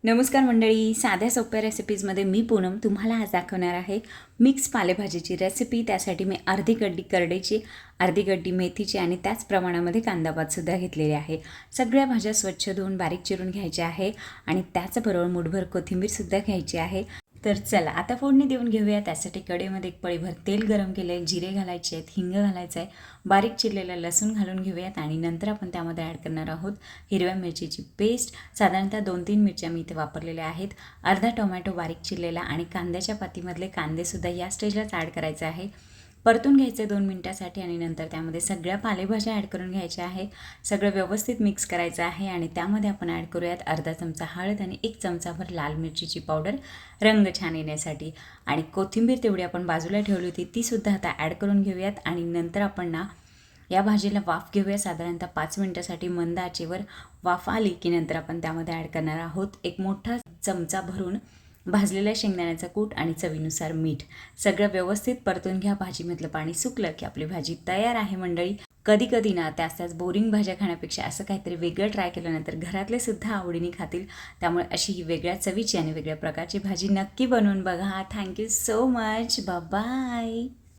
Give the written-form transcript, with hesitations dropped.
नमस्कार मंडळी, साध्या सोप्या रेसिपीजमध्ये मी पूनम तुम्हाला आज दाखवणार आहे मिक्स पालेभाजीची रेसिपी। त्यासाठी मी अर्धी गड्डी करडईची, अर्धी गड्डी मेथीची आणि त्याच प्रमाणामध्ये कांदापातसुद्धा घेतलेले आहे। सगळ्या भाज्या स्वच्छ धुवून बारीक चिरून घ्यायच्या आहे आणि त्याचबरोबर मुठभर कोथिंबीरसुद्धा घ्यायची आहे। तर चला आता फोडणी देऊन घेऊया। त्यासाठी कढईमध्ये एक पळीभर तेल गरम केले आहे, जिरे घालायचे आहेत, हिंग घालायचं आहे, बारीक चिरलेला लसूण घालून घेऊयात आणि नंतर आपण त्यामध्ये ॲड करणार आहोत हिरव्या मिरचीची पेस्ट। साधारणतः 2-3 मिरच्या मी इथे वापरलेल्या आहेत, अर्धा टोमॅटो बारीक चिरलेला आणि कांद्याच्या पातीमधले कांदेसुद्धा या स्टेजलाच ॲड करायचे आहे। परतून घ्यायचे 2 मिनिटासाठी आणि नंतर त्यामध्ये सगळ्या पालेभाज्या ॲड करून घ्यायच्या आहे। सगळं व्यवस्थित मिक्स करायचं आहे आणि त्यामध्ये आपण ॲड करूयात अर्धा चमचा हळद आणि 1 चमचाभर लाल मिरचीची पावडर रंग छान येण्यासाठी। आणि कोथिंबीर तेवढी आपण बाजूला ठेवली होती तीसुद्धा आता ॲड करून घेऊयात आणि नंतर आपण या भाजीला वाफ घेऊया साधारणतः 5 मिनिटासाठी मंद आचेवर। वाफ आली की नंतर आपण त्यामध्ये ॲड करणार आहोत एक मोठा चमचा भरून भाजलेल्या शेंगदाण्याचा कूट आणि चवीनुसार मीठ। सगळं व्यवस्थित परतून घ्या। भाजीमधलं पाणी सुकलं की आपली भाजी तयार आहे मंडळी। कधी कधी त्याच बोरिंग भाज्या खाण्यापेक्षा असं काहीतरी वेगळं ट्राय केल्यानंतर घरातले सुद्धा आवडीने खातील। त्यामुळे अशी ही वेगळ्या चवीची आणि वेगळ्या प्रकारची भाजी नक्की बनवून बघा। Thank you so much, bye bye.